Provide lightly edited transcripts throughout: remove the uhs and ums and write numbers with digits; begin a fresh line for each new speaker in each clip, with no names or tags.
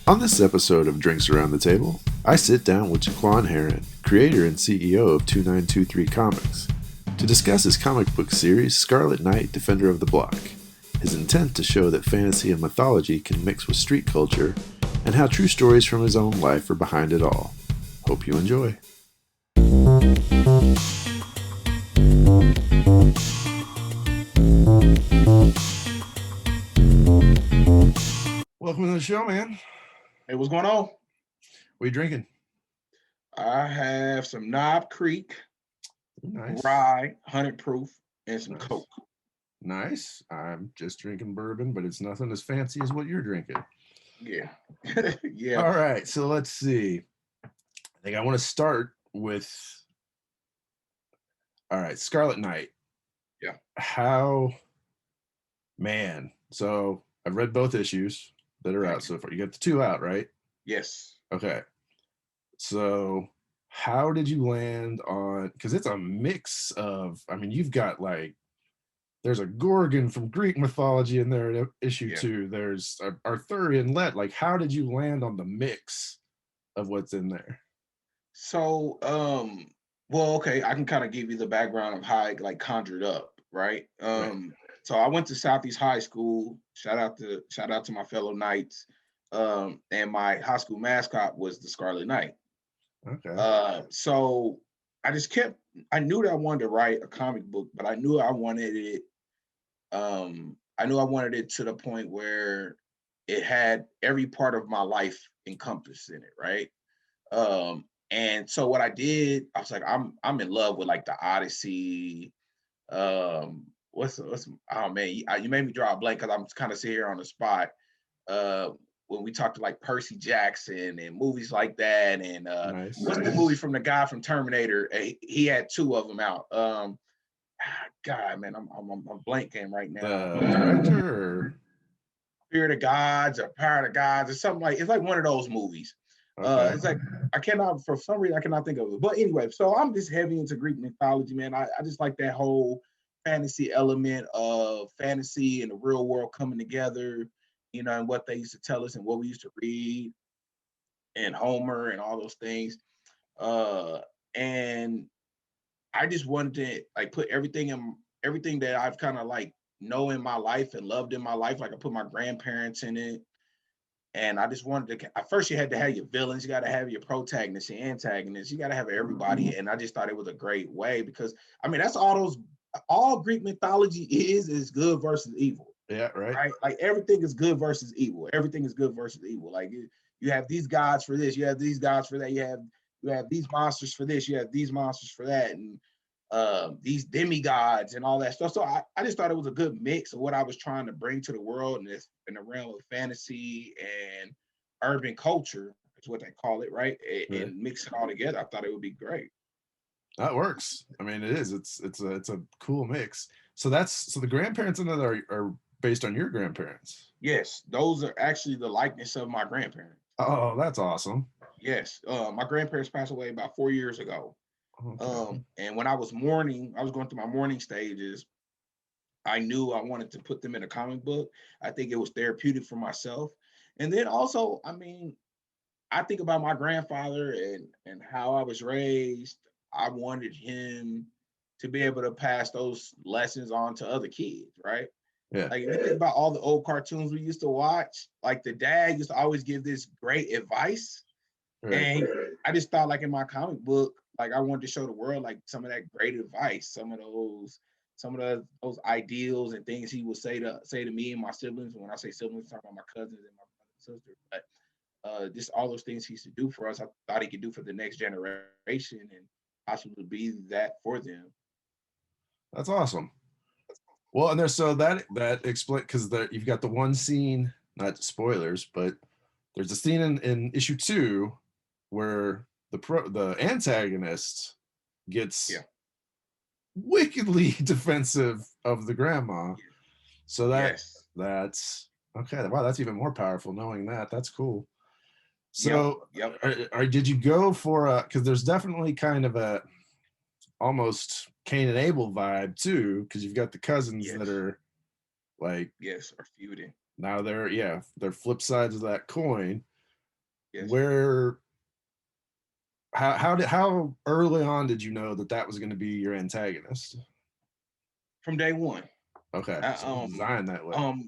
On this episode of Drinks Around the Table, I sit down with Juaquan Herron, creator and CEO of 2923 Comics, to discuss his comic book series Scarlet Knight, Defender of the Block, his intent to show that fantasy and mythology can mix with street culture, and how true stories from his own life are behind it all. Hope you enjoy. Welcome to the show, man.
Hey, what's going on?
What are you drinking?
I have some Knob Creek,
Nice.
Rye, 100 proof, and some
Nice.
Coke.
Nice. I'm just drinking bourbon, but it's nothing as fancy as what you're drinking.
Yeah. Yeah.
All right, so let's see. I think I want to start with, all right, Scarlet Knight.
Yeah.
Man, so I've read both issues that are out so far. You got the two out, right?
Yes.
Okay. So how did you land on, because it's a mix of, I mean, you've got like, there's a Gorgon from Greek mythology in there in issue 2. There's Arthurian Let. Like, how did you land on the mix of what's in there?
So, well, okay, I can kind of give you the background of how it like conjured up, right? So I went to Southeast High School. Shout out to my fellow Knights. And my high school mascot was the Scarlet Knight.
Okay.
So I knew that I wanted to write a comic book, but I knew I wanted it to the point where it had every part of my life encompassed in it, right? And so what I did, I was like, I'm in love with like the Odyssey. What's oh man, you made me draw a blank because I'm kind of sitting here on the spot. When we talked to like Percy Jackson and movies like that, and
Nice.
What's the movie from the guy from Terminator? He had 2 of them out. God, man, I'm blanking right now.
The director or?
Spirit of Gods or Power of Gods or something like it's like one of those movies.
Okay.
It's like for some reason I cannot think of it. But anyway, so I'm just heavy into Greek mythology, man. I just like that whole fantasy element of fantasy and the real world coming together, and what they used to tell us and what we used to read and Homer and all those things. And I just wanted to like put everything that I've kind of like know in my life and loved in my life. Like I put my grandparents in it. And I just wanted to, at first you had to have your villains, you got to have your protagonists, your antagonists, you got to have everybody. And I just thought it was a great way because, I mean, that's all Greek mythology is good versus evil.
Yeah, right.
Like everything is good versus evil. Everything is good versus evil. Like you have these gods for this, you have these gods for that, you have these monsters for this, you have these monsters for that. And these demigods and all that stuff. So I just thought it was a good mix of what I was trying to bring to the world in the realm of fantasy and urban culture, is what they call it, right? And mix it all together. I thought it would be great.
That works. I mean, it is. It's a cool mix. So the grandparents in that are based on your grandparents.
Yes, those are actually the likeness of my grandparents.
Oh, that's awesome.
Yes, my grandparents passed away about 4 years ago.
Okay.
And when I was going through my mourning stages. I knew I wanted to put them in a comic book. I think it was therapeutic for myself. And then also, I mean, I think about my grandfather and how I was raised. I wanted him to be able to pass those lessons on to other kids, right?
Yeah.
Like if you think about all the old cartoons we used to watch, like the dad used to always give this great advice.
Right.
And I just thought like in my comic book, like I wanted to show the world like some of that great advice, some of those ideals and things he would say to me and my siblings. When I say siblings, I'm talking about my cousins and my brother and sister. But just all those things he used to do for us, I thought he could do for the next generation and possibly be that for them.
That's awesome. Well, and there's so that explain because you've got the one scene, not spoilers, but there's a scene in issue 2 where the antagonist gets wickedly defensive of the grandma. So that's okay. Wow, that's even more powerful knowing that. That's cool. So did you go for because there's definitely kind of a almost Cain and Abel vibe too, because you've got the cousins that are like
are feuding.
Now they're flip sides of that coin.
Yes.
where how early on did you know that that was going to be your antagonist?
From day one.
Okay, so it was designed that way.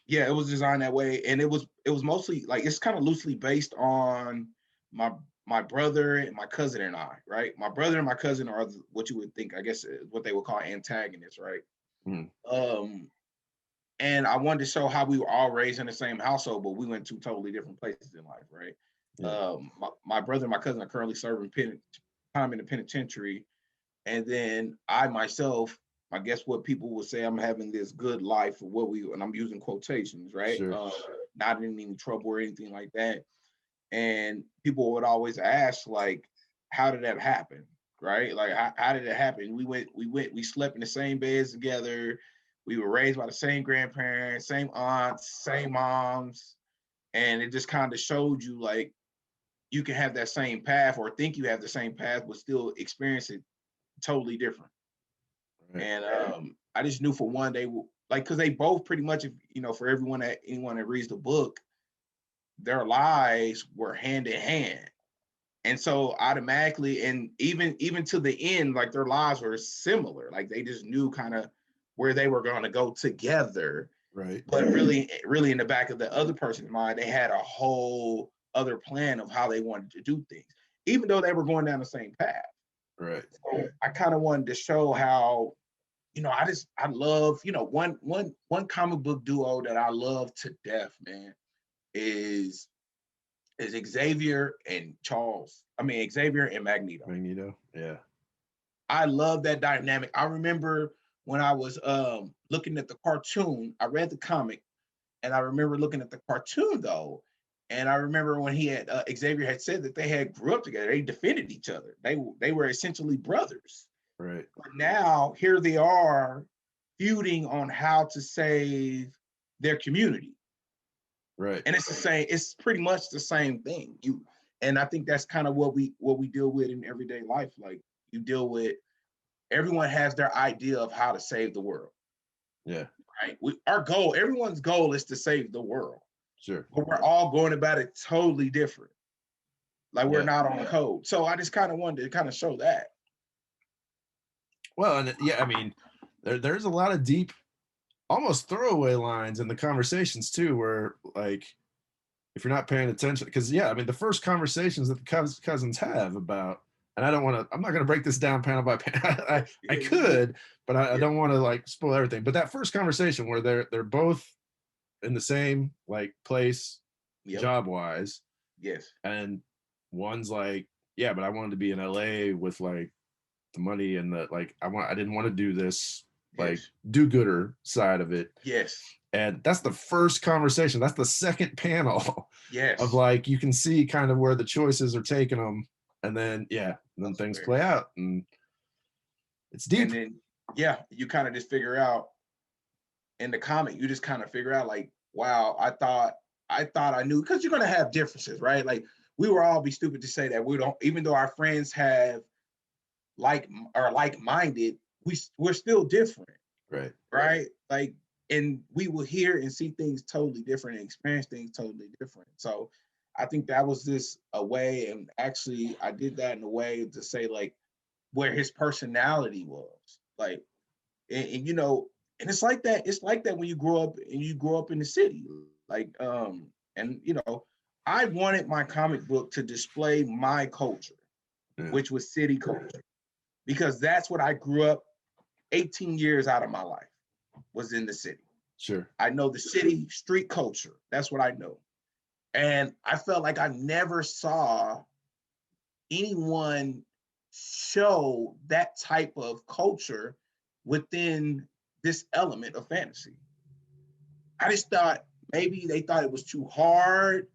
Yeah, it was designed that way, and it was mostly like it's kind of loosely based on my brother and my cousin and I, right? My brother and my cousin are what you would think, I guess, what they would call antagonists, right?
Mm.
And I wanted to show how we were all raised in the same household, but we went to totally different places in life, right?
Yeah.
My brother and my cousin are currently serving time in the penitentiary, and then I myself, I guess what people would say, I'm having this good life, or what we, and I'm using quotations, right?
Sure.
Not in any trouble or anything like that. And people would always ask, like, how did that happen? Right? Like, how did it happen? We slept in the same beds together. We were raised by the same grandparents, same aunts, same moms. And it just kind of showed you, like, you can have that same path or think you have the same path, but still experience it totally different.
Right.
And I just knew for one, they like, because they both pretty much, if you know, for anyone that reads the book, their lives were hand in hand. And so automatically, and even to the end, like their lives were similar. Like they just knew kind of where they were going to go together.
Right.
But really in the back of the other person's mind, they had a whole other plan of how they wanted to do things, even though they were going down the same path.
Right.
So I kind of wanted to show how, I love, one comic book duo that I love to death, man, is Xavier and Xavier and Magneto.
Magneto. Yeah.
I love that dynamic. I remember when I was looking at the cartoon, I read the comic, and I remember looking at the cartoon though, and I remember when he had Xavier had said that they had grew up together. They defended each other. They were essentially brothers.
Right.
But now here they are feuding on how to save their community.
Right.
And it's pretty much the same thing. And I think that's kind of what we deal with in everyday life. Like, you deal with, everyone has their idea of how to save the world.
Yeah.
Right? Everyone's goal is to save the world.
Sure.
But we're all going about it totally different. Like, we're
Yeah.
not on code. So I just kind of wanted to kind of show that.
Well, and yeah, I mean, there's a lot of deep, almost throwaway lines in the conversations too, where like, if you're not paying attention, because yeah, I mean, the first conversations that the cousins have about, and I'm not going to break this down panel by panel. I could, but I don't want to like spoil everything. But that first conversation where they're both in the same like place, job wise,
yes,
and one's like, yeah, but I wanted to be in LA with like the money and the like. I didn't want to do this like do-gooder side of it.
Yes.
And that's the first conversation. That's the second panel.
Yes.
Of like, you can see kind of where the choices are taking them, and then then things play out, and it's deep.
And then you kind of just figure out in the comic, you just kind of figure out like, wow, I thought I knew, because you're gonna have differences, right? Like, we will all be stupid to say that we don't, even though our friends have like-minded, we're still different. Right. Like, and we will hear and see things totally different and experience things totally different. So I think that was just a way, and actually I did that in a way to say like where his personality was. Like, and and it's like that when you grow up in the city. Like, and I wanted my comic book to display my culture, which was city culture, because that's what I grew up 18 years out of my life was in the city.
Sure.
I know the city street culture. That's what I know. And I felt like I never saw anyone show that type of culture within this element of fantasy. I just thought maybe they thought it was too hard,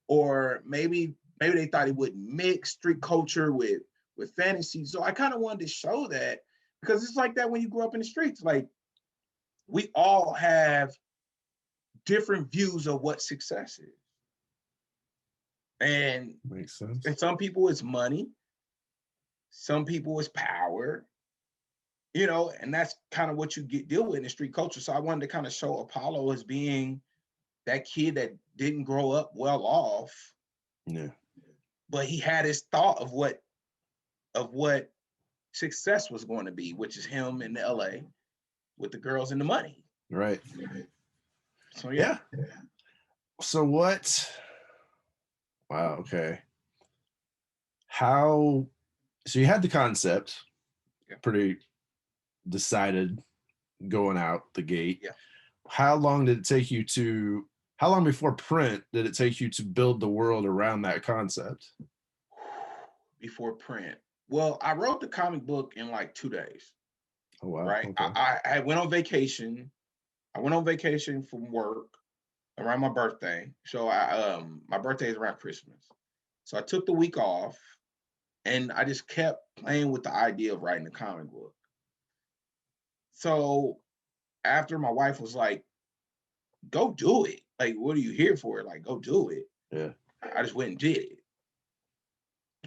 or maybe they thought it wouldn't mix street culture with fantasy. So I kind of wanted to show that, because it's like that when you grow up in the streets. Like, we all have different views of what success is. And
makes sense.
And some people it's money, some people it's power, and that's kind of what you deal with in the street culture. So I wanted to kind of show Apollo as being that kid that didn't grow up well off,
Yeah.
But he had his thought of what success was going to be, which is him in LA with the girls and the money.
Right.
So yeah.
So what? Wow. Okay. How? So you had the concept,
Yeah.
pretty decided going out the gate.
Yeah.
How long did it take you to? How long before print did it take you to build the world around that concept?
Before print. Well, I wrote the comic book in like 2 days.
Oh wow.
Right.
Okay.
I went on vacation. I went on vacation from work around my birthday. So my birthday is around Christmas. So I took the week off and I just kept playing with the idea of writing a comic book. So after my wife was like, go do it. Like, what are you here for? Like, go do it.
Yeah.
I just went and did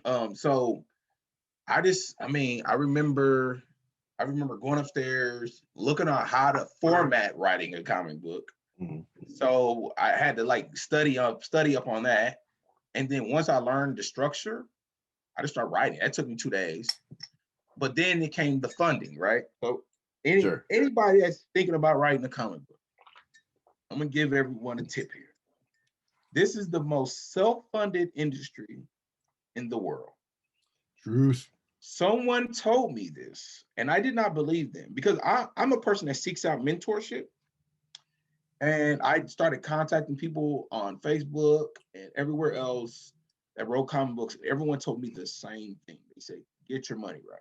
it. So I remember going upstairs, looking at how to format writing a comic book.
Mm-hmm.
So I had to like study up on that. And then once I learned the structure, I just started writing. That took me 2 days. But then it came the funding, right? So anybody that's thinking about writing a comic book, I'm gonna give everyone a tip here. This is the most self-funded industry in the world.
Truth.
Someone told me this, and I did not believe them because I'm a person that seeks out mentorship. And I started contacting people on Facebook and everywhere else that wrote comic books. Everyone told me the same thing. They say, get your money right.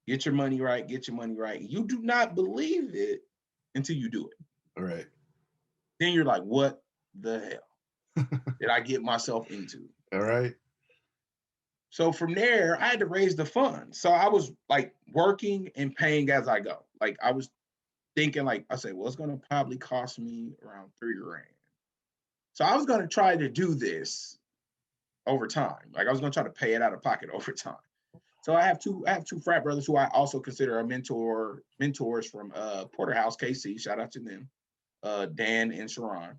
Get your money right. Get your money right. You do not believe it until you do it.
All right.
Then you're like, what the hell did I get myself into?
All right.
So from there, I had to raise the funds. So I was like working and paying as I go. Like I was thinking like, I said, well, it's going to probably cost me around $3,000. So I was going to try to do this over time. Like I was going to try to pay it out of pocket over time. So I have two frat brothers who I also consider mentors from Porterhouse, KC. Shout out to them, Dan and Sharon.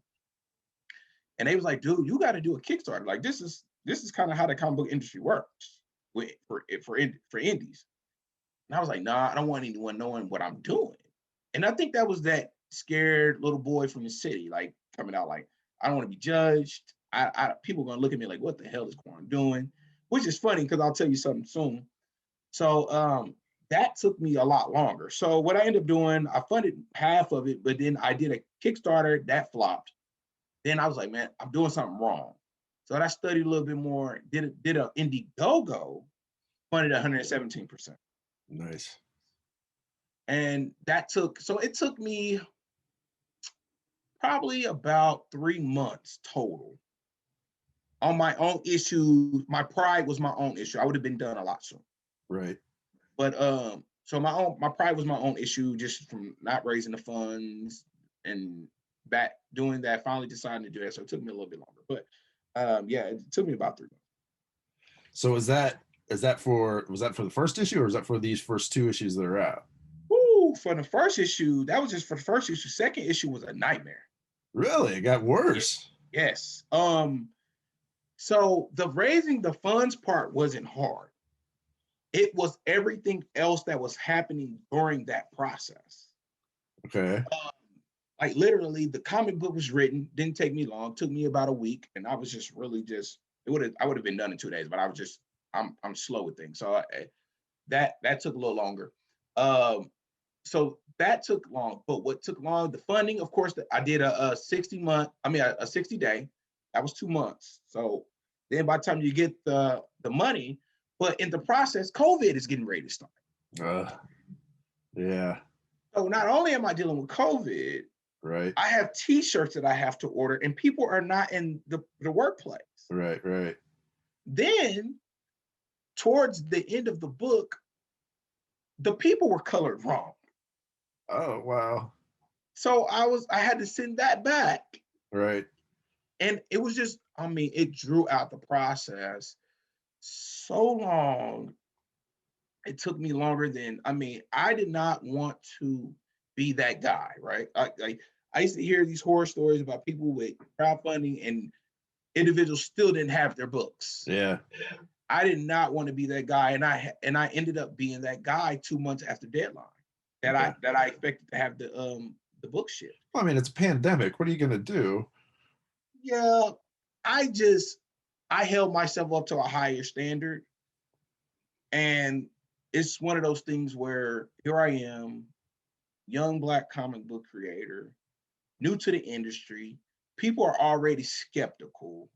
And they was like, dude, you got to do a Kickstarter. Like this is kind of how the comic book industry works for indies. And I was like, nah, I don't want anyone knowing what I'm doing. And I think that was that scared little boy from the city, like coming out like, I don't want to be judged. People are gonna look at me like, what the hell is Quan doing? Which is funny because I'll tell you something soon. So that took me a lot longer. So what I ended up doing, I funded half of it, but then I did a Kickstarter that flopped. Then I was like, man, I'm doing something wrong. So I studied a little bit more, did an Indiegogo, funded 117%.
Nice.
And it took me probably about 3 months total on my own issue. My pride was my own issue. I would have been done a lot sooner.
Right.
But so my pride was my own issue just from not raising the funds and doing that, finally deciding to do that. So it took me a little bit longer. But yeah, it took me about 3 months.
So was that for the first issue, or was that for these first 2 issues that are out?
Woo, for the first issue, that was just for the first issue. Second issue was a nightmare.
Really? It got worse.
Yes. So the raising the funds part wasn't hard. It was everything else that was happening during that process.
Okay.
Like literally, the comic book was written, didn't take me long, took me about a week, and I was just really I would have been done in 2 days, but I was just I'm slow with things, so that took a little longer. So that took long, but what took long, the funding, of course, I did a 60-day. That was 2 months. So then by the time you get the money, but in the process, COVID is getting ready to start.
Yeah.
So not only am I dealing with COVID,
Right.
I have T-shirts that I have to order, and people are not in the workplace.
Right. Right.
Then, towards the end of the book, the people were colored wrong.
Oh wow.
So I had to send that back.
Right.
And it was just, it drew out the process so long. It took me longer than, I did not want to be that guy, right? I used to hear these horror stories about people with crowdfunding, and individuals still didn't have their books.
Yeah.
I did not want to be that guy, and I ended up being that guy 2 months after deadline. I expected to have the book shipped.
Well, I mean, it's a pandemic. What are you gonna do?
Yeah, I held myself up to a higher standard, and it's one of those things where here I am, young Black comic book creator, new to the industry. People are already skeptical,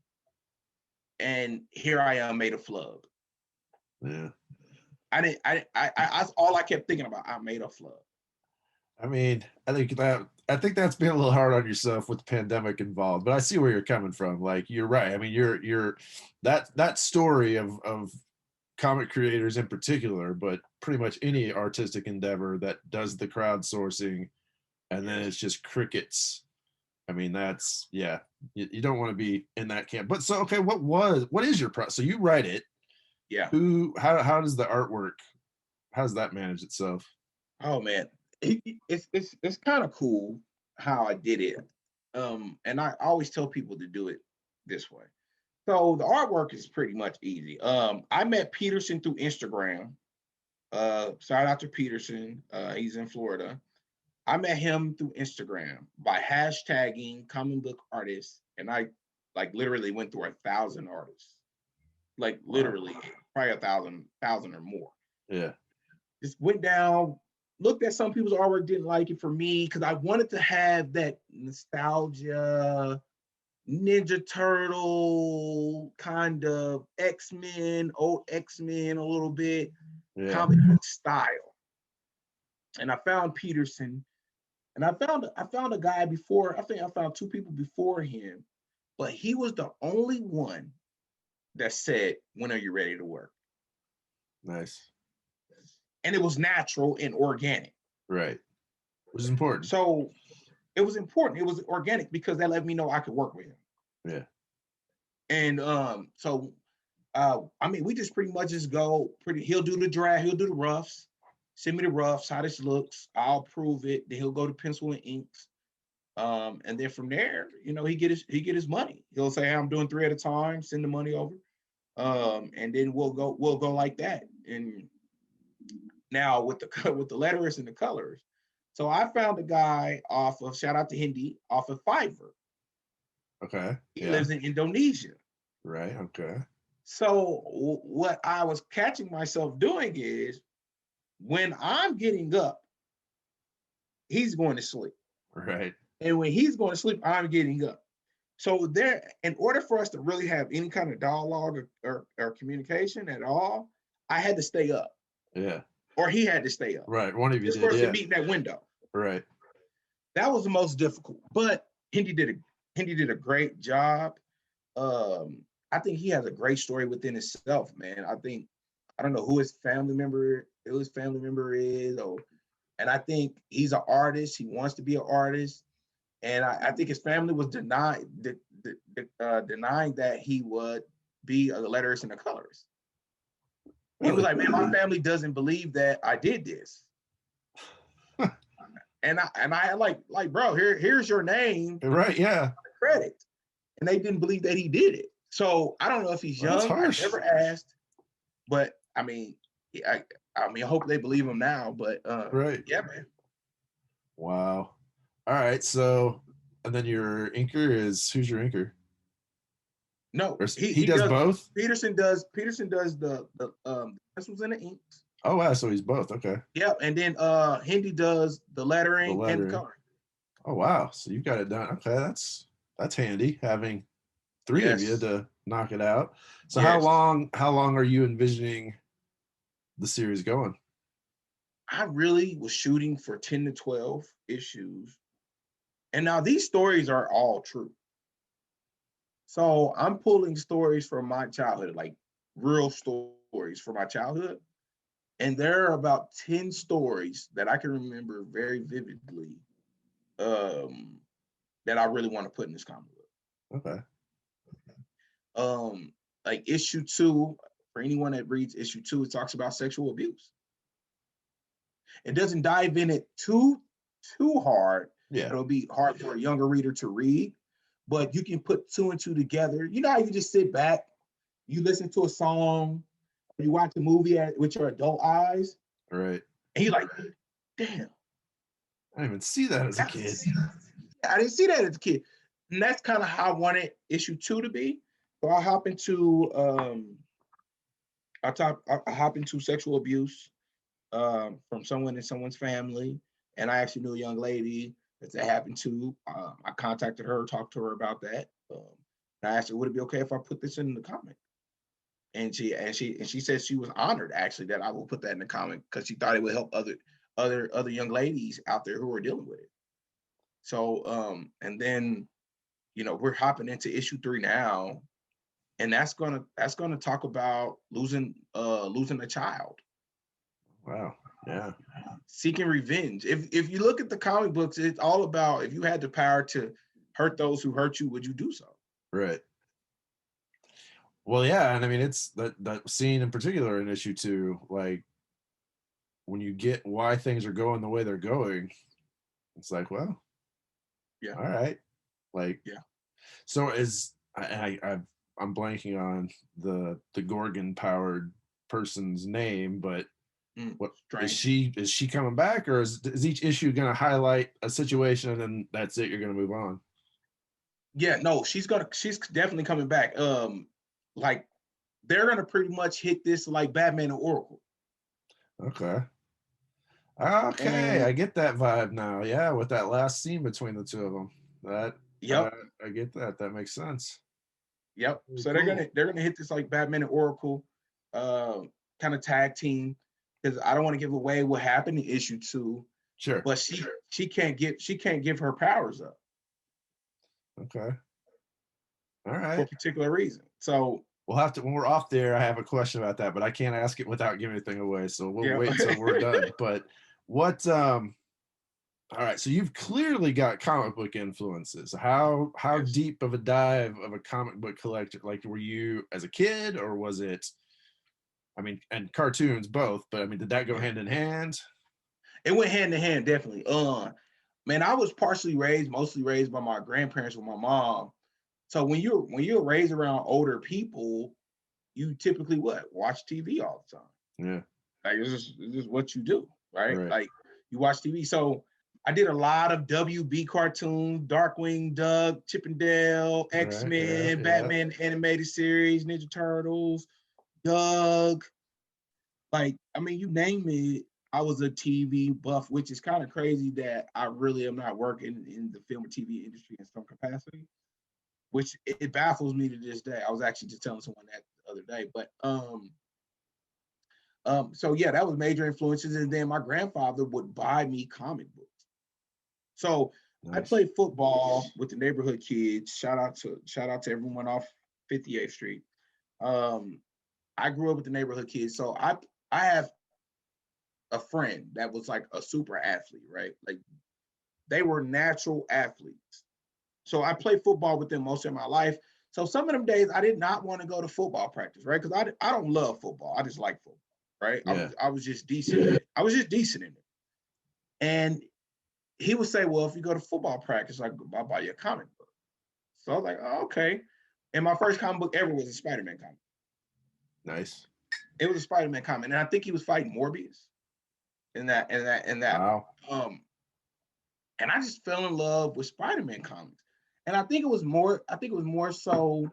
and here I am made a flub.
Yeah.
I all I kept thinking about. I made a flub.
I mean, I think that's being a little hard on yourself with the pandemic involved, but I see where you're coming from. Like, you're right. I mean, you're that story of comic creators in particular, but pretty much any artistic endeavor that does the crowdsourcing and then it's just crickets. I mean, that's, yeah, you don't want to be in that camp. But so, okay, what is your so you write it?
Yeah.
How does the artwork, how does that manage itself?
Oh man, it's kind of cool how I did it. And I always tell people to do it this way. So the artwork is pretty much easy. I met Peterson through Instagram. Shout out to Peterson. He's in Florida. I met him through Instagram by hashtagging comic book artists, and I like literally went through 1,000 artists, like literally probably 1,000 or more.
Yeah.
Just went down, looked at some people's artwork, didn't like it for me because I wanted to have that nostalgia, Ninja Turtle kind of old X-Men a little bit, comic book style. And I found Peterson, and I found a guy before. I think I found 2 people before him, but he was the only one that said, "When are you ready to work?"
Nice.
And it was natural and organic.
Right. Which is important.
So it was important. It was organic because that let me know I could work with him.
Yeah.
And I mean, we just pretty much just go he'll do the draft, he'll do the roughs, send me the roughs, how this looks, I'll approve it, then he'll go to pencil and inks. And then from there, you know, he get his money. He'll say, hey, I'm doing 3 at a time, send the money over. And then we'll go like that. And now with the letters and the colors. So I found a guy off of, shout out to Hindi, off of Fiverr.
Okay.
He lives in Indonesia.
Right. Okay.
So what I was catching myself doing is when I'm getting up, he's going to sleep.
Right.
And when he's going to sleep, I'm getting up. So there, in order for us to really have any kind of dialogue or communication at all, I had to stay up.
Yeah.
Or he had to stay up.
Right. One of you
just
did.
for us to meet in that window.
Right.
That was the most difficult. But Hindi did a great job. I think he has a great story within himself, man. I don't know who his family member is, and I think he's an artist. He wants to be an artist, and I think his family was denying that he would be a letterist and a colorist. Really? He was like, man, my family doesn't believe that I did this. and I like, bro, here's your name.
Right, yeah.
Credit. And they didn't believe that he did it. So I don't know if he's young. I never asked, but I mean, I hope they believe him now. But
right,
yeah, man.
Wow. All right. So, and then your inker who's your inker?
No,
he does both.
Peterson does the pencils and the inks.
Oh wow, so he's both. Okay.
Yep, and then Hindi does the lettering and the coloring.
Oh wow, so you've got it done. Okay, that's handy having 3 of you to knock it out. So how long are you envisioning the series going?
I really was shooting for 10 to 12 issues. And now these stories are all true. So I'm pulling stories from my childhood, like real stories from my childhood. And there are about 10 stories that I can remember very vividly that I really want to put in this comic book.
Okay.
Like issue 2, for anyone that reads issue 2, it talks about sexual abuse. It doesn't dive in it too hard.
Yeah.
It'll be hard for a younger reader to read, but you can put two and two together. You know how you just sit back, you listen to a song, or you watch a movie with your adult eyes,
Right.
and you're like, damn,
I didn't even see that as a kid.
I didn't see that as a kid. And that's kind of how I wanted issue 2 to be. So I hop into I hop into sexual abuse from someone in someone's family, and I actually knew a young lady that happened to. I contacted her, talked to her about that. And I asked her, would it be okay if I put this in the comic? And she said she was honored actually that I will put that in the comic because she thought it would help other young ladies out there who are dealing with it. So and then we're hopping into issue 3 now, and that's gonna talk about losing a child.
Wow. Yeah.
Seeking revenge. If you look at the comic books, it's all about if you had the power to hurt those who hurt you, would you do so?
Right. Well, yeah, and I mean it's that scene in particular in issue 2, like when you get why things are going the way they're going, it's like, well,
Yeah.
all right. Like,
Yeah.
so I'm blanking on the Gorgon powered person's name, but what
Strange.
is she coming back, or is each issue going to highlight a situation and then that's it, you're going to move on?
Yeah, no, she's definitely coming back. Like they're gonna pretty much hit this like Batman and Oracle.
Okay,
And
I get that vibe now. Yeah, with that last scene between the two of them, that
yep,
I get that makes sense.
yep.
Very
So
cool.
they're gonna hit this like Batman and Oracle kind of tag team, because I don't want to give away what happened in issue 2,
Sure.
but she can't give her powers up.
Okay. All
For a
right.
particular reason. So
We'll have to, when we're off there, I have a question about that, but I can't ask it without giving anything away. So we'll
yeah.
wait until we're done. But what all right, so you've clearly got comic book influences. How
Yes.
deep of a dive of a comic book collector, like were you as a kid, or was it, I mean, and cartoons both, but I mean, did that go hand in hand?
It went hand in hand, definitely. Man, I was mostly raised by my grandparents with my mom. So when you're raised around older people, you typically watch TV all the time.
Yeah.
Like it's just what you do, right?
Right.
Like you watch TV. So I did a lot of WB cartoons, Darkwing Duck, Chippendale,
Right. Yeah.
X-Men,
Yeah.
Batman animated series, Ninja Turtles, Doug. Like, I mean, you name it, I was a TV buff, which is kind of crazy that I really am not working in the film and TV industry in some capacity, which it baffles me to this day. I was actually just telling someone that the other day, but so yeah, that was major influences. And then my grandfather would buy me comic books. So I
Nice.
played football with the neighborhood kids. Shout out to everyone off 58th Street. I grew up with the neighborhood kids, so I have a friend that was like a super athlete, right? Like they were natural athletes. So I played football with them most of my life. So some of them days I did not want to go to football practice, right? Because I don't love football. I just like football, right?
Yeah.
I was just decent in it. I was just decent in it. And he would say, well, if you go to football practice, I'll buy you a comic book. So I was like, oh, okay. And my first comic book ever was a Spider-Man comic.
Nice.
It was a Spider-Man comic. And I think he was fighting Morbius in that.
Wow.
And I just fell in love with Spider-Man comics. And I think it was more so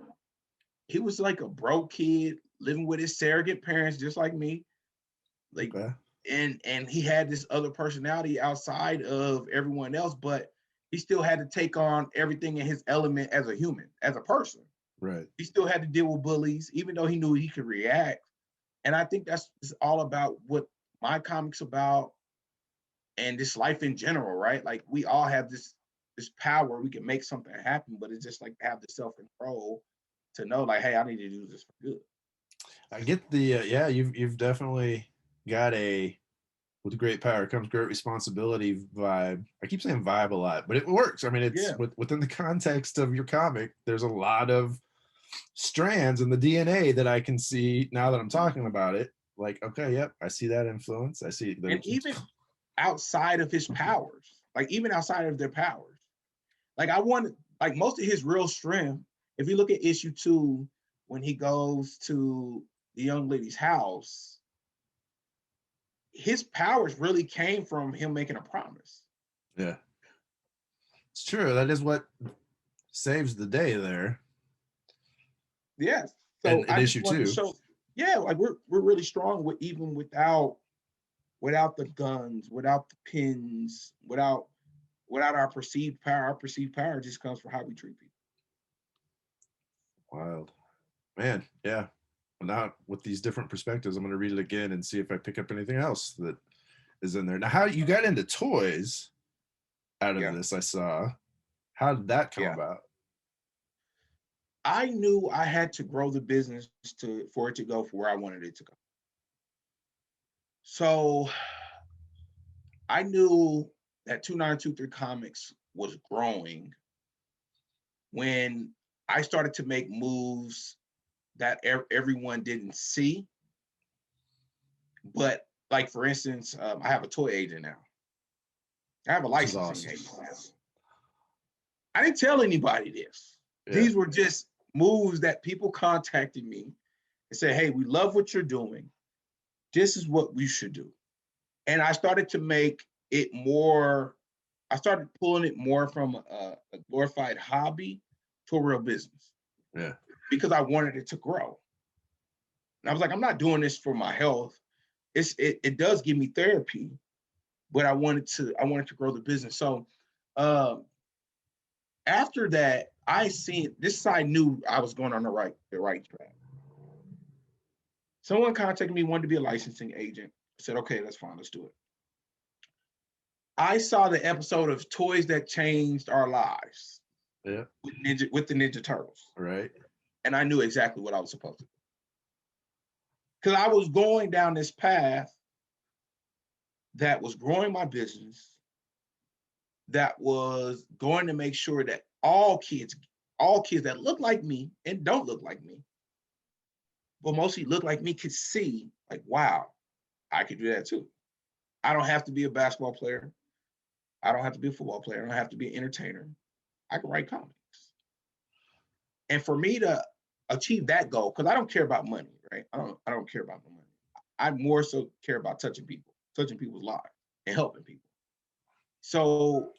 he was like a broke kid living with his surrogate parents, just like me. Like,
Okay.
and he had this other personality outside of everyone else, but he still had to take on everything in his element as a human, as a person.
Right.
He still had to deal with bullies, even though he knew he could react. And I think that's all about what my comics about, and this life in general, right? Like we all have this power, we can make something happen, but it's just like have the self-control to know, like, hey, I need to do this for good.
I get the yeah, you've definitely got a with great power comes great responsibility vibe. I keep saying vibe a lot, but it works. I mean, it's
Yeah.
within the context of your comic, there's a lot of strands in the DNA that I can see now that I'm talking about it. Like, okay, yep, I see that influence. I see that.
And even outside of his powers, like even outside of their powers, like I wanted like most of his real strength, if you look at issue 2, when he goes to the young lady's house, his powers really came from him making a promise.
Yeah. It's true. That is what saves the day there.
Yes. So
in
I just
issue
wanted to
2.
show, yeah, like we're really strong with even without the guns, without the pins, without our perceived power. Our perceived power just comes from how we treat people.
Wild. Man, yeah. Now with these different perspectives, I'm going to read it again and see if I pick up anything else that is in there. Now, how you got into toys out of this, I saw. How did that come about?
I knew I had to grow the business for it to go for where I wanted it to go. So I knew that 2923 Comics was growing when I started to make moves that everyone didn't see. But like, for instance, I have a toy agent now. I have a licensing agent now. I didn't tell anybody this. Yeah. These were just moves that people contacted me and said, hey, we love what you're doing. This is what we should do. And I started to make it more, I started pulling it more from a glorified hobby to a real business.
Yeah.
Because I wanted it to grow. And I was like, I'm not doing this for my health. It does give me therapy, but I wanted to grow the business. So after that, I knew I was going on the right track. Someone contacted me, wanted to be a licensing agent. I said, okay, that's fine, let's do it. I saw the episode of Toys That Changed Our Lives.
Yeah.
With the Ninja Turtles.
Right.
And I knew exactly what I was supposed to do. Because I was going down this path that was growing my business, that was going to make sure that all kids that look like me and don't look like me, but mostly look like me, could see, like, wow, I could do that too. I don't have to be a basketball player. I don't have to be a football player. I don't have to be an entertainer. I can write comics. And for me to achieve that goal, because I don't care about money, right? I don't care about the money. I more so care about touching people's lives and helping people. So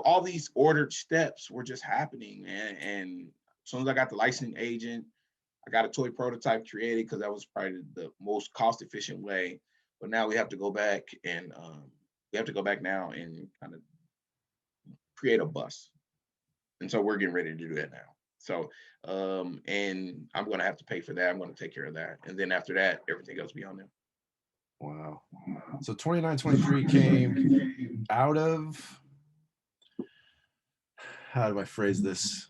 all these ordered steps were just happening. And as soon as I got the licensing agent, I got a toy prototype created because that was probably the most cost-efficient way. But now we have to go back and now and kind of create a bus. And so we're getting ready to do that now. So, and I'm going to have to pay for that. I'm going to take care of that. And then after that, everything else will be on there.
Wow. So 2923 came out of, how do I phrase this?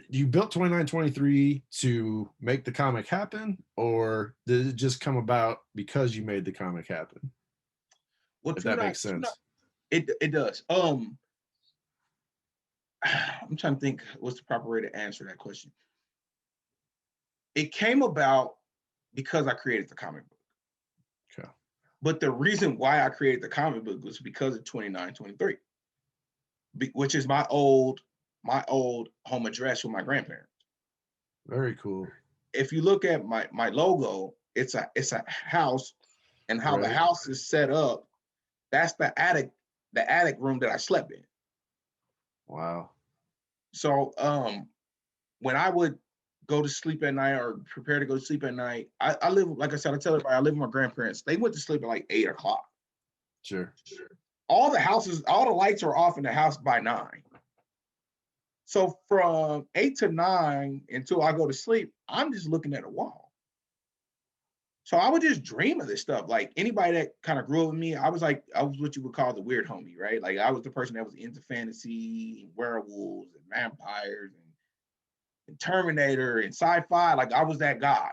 You built 2923 to make the comic happen, or did it just come about because you made the comic happen?
Well,
if that makes sense.
It does. I'm trying to think what's the proper way to answer that question. It came about because I created the comic book.
Okay.
But the reason why I created the comic book was because of 2923, which is my old home address with my grandparents.
Very cool.
If you look at my logo, it's a house, and how the house is set up, that's the attic room that I slept in.
Wow.
So when I would go to sleep at night or prepare to go to sleep at night, I live, like I said, I tell everybody I live with my grandparents. They went to sleep at like 8 o'clock.
Sure.
All the lights are off in the house by 9. So from 8 to 9 until I go to sleep, I'm just looking at a wall. So I would just dream of this stuff. Like anybody that kind of grew up with me, I was what you would call the weird homie, right? Like I was the person that was into fantasy and werewolves and vampires and Terminator and sci-fi. Like I was that guy.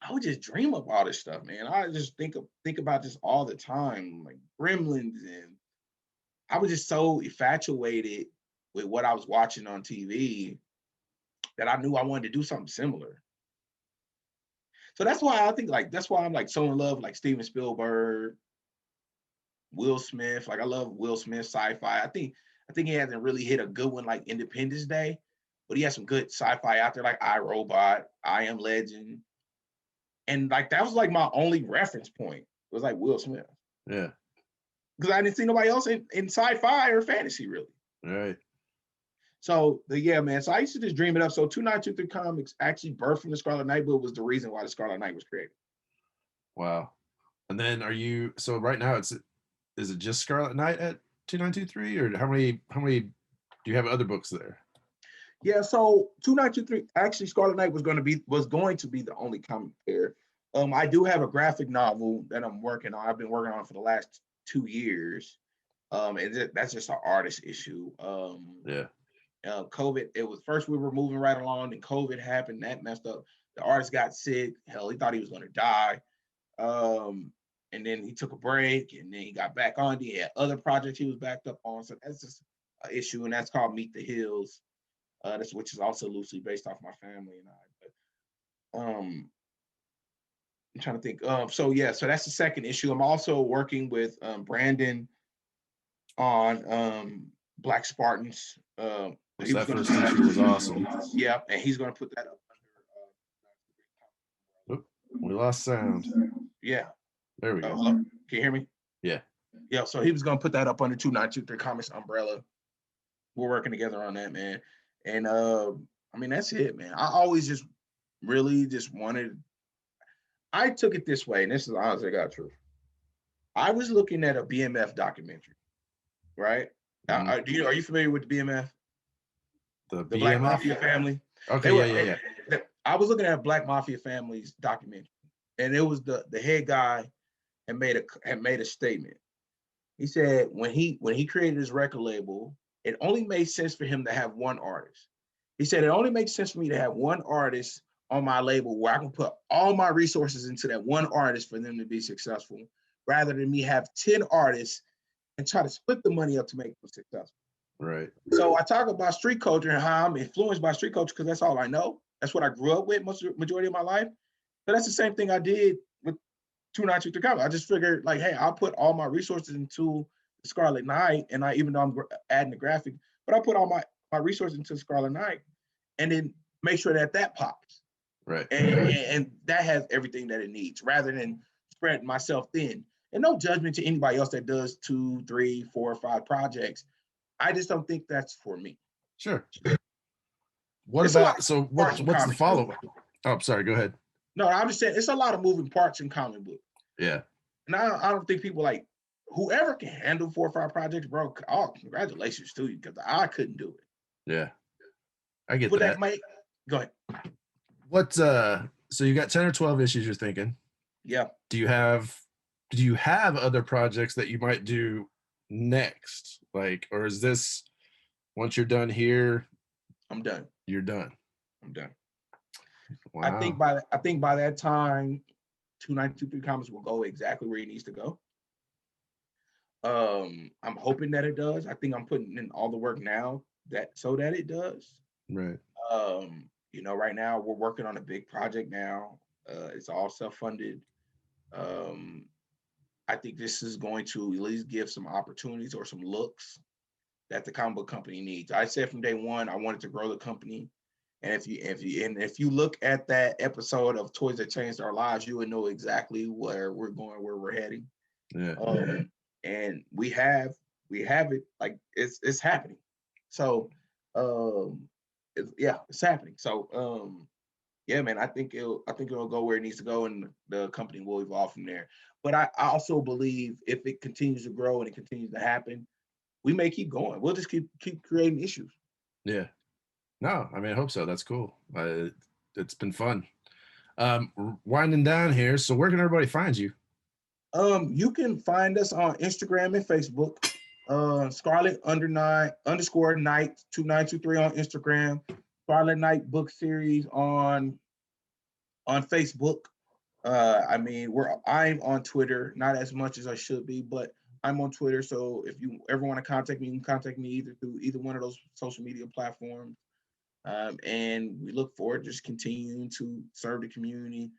I would just dream of all this stuff, man. I just think about this all the time, like Gremlins, and I was just so infatuated with what I was watching on TV that I knew I wanted to do something similar. So that's why I'm like so in love with like Steven Spielberg, Will Smith. Like I love Will Smith sci-fi. I think think he hasn't really hit a good one like Independence Day, but he has some good sci-fi out there like I, Robot, I Am Legend. And like that was like my only reference point. It was like Will Smith.
Yeah.
Because I didn't see nobody else in sci-fi or fantasy really.
Right.
So yeah, man. So I used to just dream it up. So 2923 Comics actually birthed from the Scarlet Knight book, was the reason why the Scarlet Knight was created.
Wow. And then so right now is it just Scarlet Knight at 2923, or how many do you have other books there?
Yeah, so 2923, actually Scarlet Knight was going to be the only comic there. I do have a graphic novel that I'm working on. I've been working on it for the last 2 years. And that's just an artist issue.
Yeah.
COVID, it was first we were moving right along, and COVID happened. That messed up. The artist got sick. Hell, he thought he was going to die. And then he took a break, and then he got back on. He had other projects he was backed up on. So that's just an issue, and that's called Meet the Hills. Which is also loosely based off my family and I. But I'm trying to think. So that's the second issue. I'm also working with Brandon on Black Spartans.
That first issue was awesome.
Yeah, and he's going to put that up
under. We lost sound.
Yeah.
There we go.
Hello? Can you hear me?
Yeah.
Yeah. So he was going to put that up under 2923 Comics umbrella. We're working together on that, man. And I mean, that's it, man. I always just really just wanted. I took it this way, and this is honestly God truth. I was looking at a BMF documentary, right?
Mm-hmm.
Are you familiar with the BMF?
The
Black Mafia family.
Okay, yeah.
I was looking at Black Mafia family's documentary, and it was the head guy had made a statement. He said when he created his record label, it only made sense for him to have one artist. He said, it only makes sense for me to have one artist on my label where I can put all my resources into that one artist for them to be successful, rather than me have 10 artists and try to split the money up to make them successful.
Right.
So I talk about street culture and how I'm influenced by street culture because that's all I know. That's what I grew up with majority of my life. But that's the same thing I did with 2923 Comics. I just figured like, hey, I'll put all my resources into the Scarlet Knight, and even though I'm adding the graphic, but I put all my resources into Scarlet Knight, and then make sure that pops.
Right.
And that has everything that it needs, rather than spreading myself thin. And no judgment to anybody else that does 2, 3, 4, 5 projects. I just don't think that's for me.
Sure. What's the follow-up? Oh, sorry, go ahead.
No, I'm just saying it's a lot of moving parts in comic book.
Yeah.
And I don't think people like whoever can handle 4 or 5 projects, bro. Oh, congratulations to you, because I couldn't do it.
Yeah. I get that.
Go ahead.
So you got 10 or 12 issues you're thinking.
Yeah.
Do you have other projects that you might do next? Like, or is this once you're done here?
I'm done.
You're done.
I'm done.
Wow.
I think by that time, 2923 Comics will go exactly where it needs to go. I'm hoping that it does. I think I'm putting in all the work now so that it does.
Right.
Right now we're working on a big project now. It's all self-funded. I think this is going to at least give some opportunities or some looks that the comic book company needs. I said from day one, I wanted to grow the company. And if you look at that episode of Toys That Changed Our Lives, you would know exactly where we're going, where we're heading.
Yeah.
And we have it, like it's happening. So it's happening. So yeah, man, I think it'll go where it needs to go, and the company will evolve from there. But I also believe if it continues to grow and it continues to happen, we may keep going. We'll just keep creating issues.
Yeah. No, I mean, I hope so. That's cool. It's been fun. Winding down here. So where can everybody find you?
You can find us on Instagram and Facebook. Scarlet _ Knight 2923 on Instagram. Scarlet Knight book series on Facebook. I'm on Twitter, not as much as I should be, but I'm on Twitter. So if you ever want to contact me, you can contact me either through either one of those social media platforms. And we look forward to just continuing to serve the community.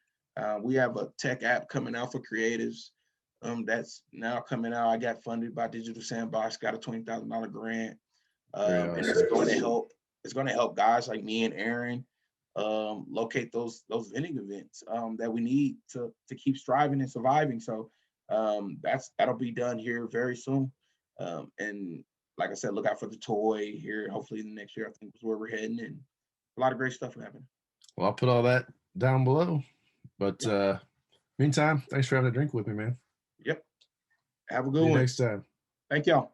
We have a tech app coming out for creatives. That's now coming out. I got funded by Digital Sandbox, got a $20,000 grant.
Very
And
awesome.
it's going to help guys like me and Aaron locate those vending events that we need to keep striving and surviving. So that'll be done here very soon. And like I said, look out for the toy here. Hopefully in the next year, I think is where we're heading, and a lot of great stuff happening.
Well, I'll put all that down below. But meantime, thanks for having a drink with me, man.
Yep. Have a good
See you
one.
next time.
Thank y'all.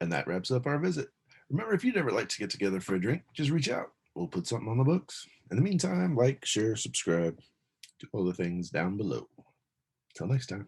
And that wraps up our visit. Remember, if you'd ever like to get together for a drink, just reach out. We'll put something on the books. In the meantime, like, share, subscribe, do all the things down below. Till next time.